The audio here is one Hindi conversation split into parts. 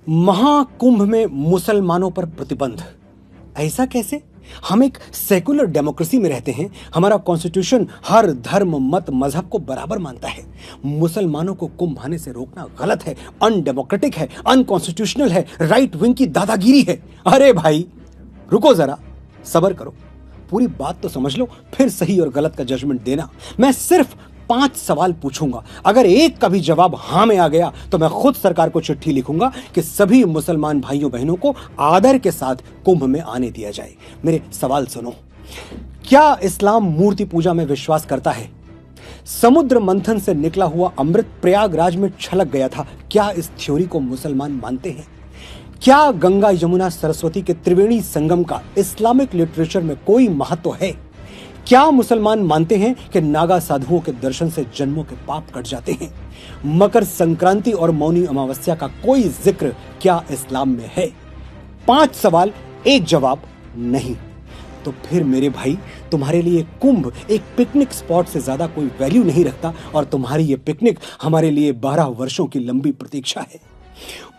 महाकुंभ में मुसलमानों पर प्रतिबंध, ऐसा कैसे? हम एक सेकुलर डेमोक्रेसी में रहते हैं। हमारा कॉन्स्टिट्यूशन हर धर्म मत मजहब को बराबर मानता है। मुसलमानों को कुंभ आने से रोकना गलत है, अनडेमोक्रेटिक है, अनकॉन्स्टिट्यूशनल है, राइट विंग की दादागिरी है। अरे भाई रुको जरा, सब्र करो, पूरी बात तो समझ लो, फिर सही और गलत का जजमेंट देना। मैं सिर्फ 5 सवाल पूछूंगा, अगर एक का भी जवाब हां में आ गया तो मैं खुद सरकार को चिट्ठी लिखूंगा कि सभी मुसलमान भाइयों बहनों को आदर के साथ कुंभ में आने दिया जाए। मेरे सवाल सुनो। क्या इस्लाम मूर्ति पूजा में विश्वास करता है? समुद्र मंथन से निकला हुआ अमृत प्रयागराज में छलक गया था, क्या इस थ्योरी को मुसलमान मानते हैं? क्या गंगा यमुना सरस्वती के त्रिवेणी संगम का इस्लामिक लिटरेचर में कोई महत्व है? क्या मुसलमान मानते हैं कि नागा साधुओं के दर्शन से जन्मों के पाप कट जाते हैं? मकर संक्रांति और मौनी अमावस्या का कोई जिक्र क्या इस्लाम में है? 5 सवाल, एक जवाब नहीं। तो फिर मेरे भाई, तुम्हारे लिए कुंभ एक पिकनिक स्पॉट से ज्यादा कोई वैल्यू नहीं रखता, और तुम्हारी ये पिकनिक हमारे लिए 12 वर्षों की लंबी प्रतीक्षा है।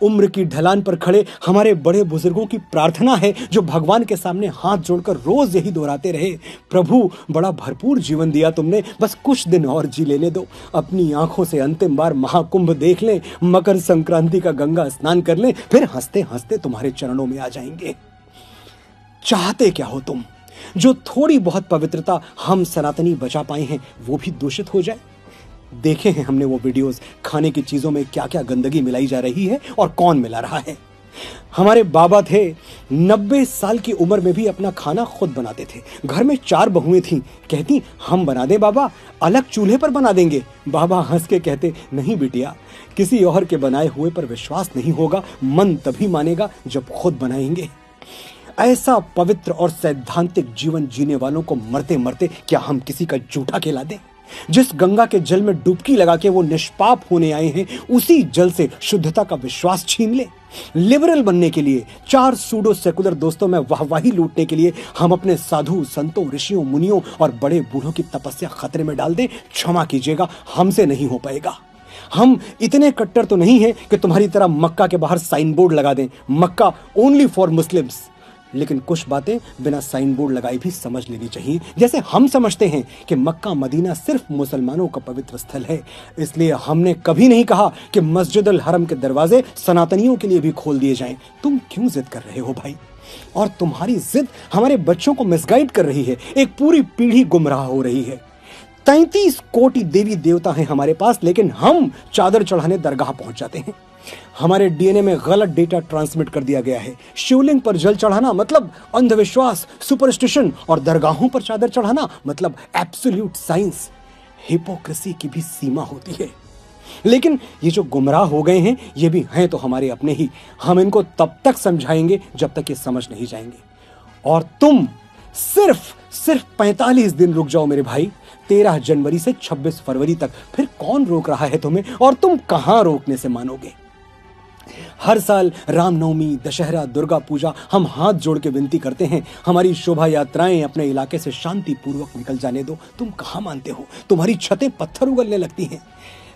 उम्र की ढलान पर खड़े हमारे बड़े बुजुर्गों की प्रार्थना है, जो भगवान के सामने हाथ जोड़कर रोज यही दोहराते रहे, प्रभु बड़ा भरपूर जीवन दिया तुमने, बस कुछ दिन और जी लेने दो, अपनी आंखों से अंतिम बार महाकुंभ देख लें, मकर संक्रांति का गंगा स्नान कर लें, फिर हंसते हंसते तुम्हारे चरणों में आ जाएंगे। चाहते क्या हो तुम? जो थोड़ी बहुत पवित्रता हम सनातनी बचा पाए हैं वो भी दूषित हो जाए? देखे हैं हमने वो वीडियोस, खाने की चीजों में क्या क्या गंदगी मिलाई जा रही है और कौन मिला रहा है। हमारे बाबा थे, 90 साल की उम्र में भी अपना खाना खुद बनाते थे। घर में 4 बहुएं थीं, कहती हम बना दें बाबा, अलग चूल्हे पर बना देंगे। बाबा हंस के कहते नहीं बिटिया, किसी और के बनाए हुए पर विश्वास नहीं होगा, मन तभी मानेगा जब खुद बनाएंगे। ऐसा पवित्र और सैद्धांतिक जीवन जीने वालों को मरते मरते क्या हम किसी का जूठा खिला दें? जिस गंगा के जल में डुबकी लगा के वो निष्पाप होने आए हैं, उसी जल से शुद्धता का विश्वास छीन ले? लिबरल बनने के लिए, 4 सूडो सेकुलर दोस्तों में वाहवाही लूटने के लिए हम अपने साधु संतों, ऋषियों, मुनियों और बड़े बूढ़ों की तपस्या खतरे में डाल दें? क्षमा कीजिएगा, हमसे नहीं हो पाएगा। हम इतने कट्टर तो नहीं हैं कि तुम्हारी तरह मक्का के बाहर साइन बोर्ड लगा दें, मक्का ओनली फॉर मुस्लिम्स। लेकिन कुछ बातें बिना साइन बोर्ड लगाए भी समझ लेनी चाहिए। जैसे हम समझते हैं कि मक्का मदीना सिर्फ मुसलमानों का पवित्र स्थल है, इसलिए हमने कभी नहीं कहा कि मस्जिद अल हरम के दरवाजे सनातनियों के लिए भी खोल दिए जाएं। तुम क्यों जिद कर रहे हो भाई? और तुम्हारी जिद हमारे बच्चों को मिसगाइड कर रही है, एक पूरी पीढ़ी गुमराह हो रही है। 33 कोटि देवी देवता हैं हमारे पास, लेकिन हम चादर चढ़ाने दरगाह पहुंच जाते हैं। हमारे डीएनए में गलत डेटा ट्रांसमिट कर दिया गया है। शिवलिंग पर जल चढ़ाना मतलब अंधविश्वास, सुपरस्टिशन, और दरगाहों पर चादर चढ़ाना मतलब एब्सोल्यूट साइंस। हिपोक्रेसी की भी सीमा होती है। लेकिन ये जो गुमराह हो गए हैं, ये भी हैं तो हमारे अपने ही। हम इनको तब तक समझाएंगे जब तक ये समझ नहीं जाएंगे। और तुम सिर्फ 45 दिन रुक जाओ मेरे भाई, 13 जनवरी से 26 फरवरी तक। फिर कौन रोक रहा है तुम्हें, और तुम कहां रोकने से मानोगे? हर साल रामनवमी, दशहरा, दुर्गा पूजा हम हाथ जोड़ के विनती करते हैं, हमारी शोभा यात्राएं अपने इलाके से शांतिपूर्वक निकल जाने दो। तुम कहां मानते हो? तुम्हारी छतें पत्थर उगलने लगती हैं।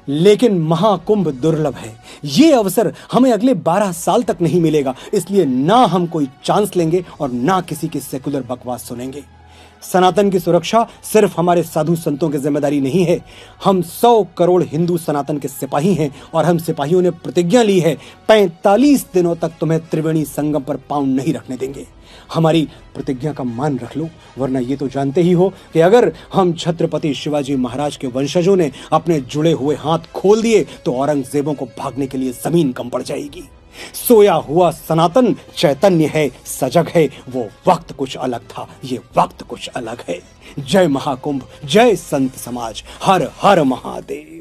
लेकिन महाकुंभ दुर्लभ है, ये अवसर हमें अगले 12 साल तक नहीं मिलेगा, इसलिए ना हम कोई चांस लेंगे और ना किसी की सेकुलर बकवास सुनेंगे। सनातन की सुरक्षा सिर्फ हमारे साधु संतों की जिम्मेदारी नहीं है। हम 100 करोड़ हिंदू सनातन के सिपाही हैं, और हम सिपाहियों ने प्रतिज्ञा ली है 45 दिनों तक तुम्हें त्रिवेणी संगम पर पांव नहीं रखने देंगे। हमारी प्रतिज्ञा का मान रख लो, वरना ये तो जानते ही हो कि अगर हम छत्रपति शिवाजी महाराज के वंशजों ने अपने जुड़े हुए हाथ खोल दिए तो औरंगजेबों को भागने के लिए जमीन कम पड़ जाएगी। सोया हुआ सनातन चैतन्य है, सजग है। वो वक्त कुछ अलग था, ये वक्त कुछ अलग है। जय महाकुंभ, जय संत समाज, हर हर महादेव।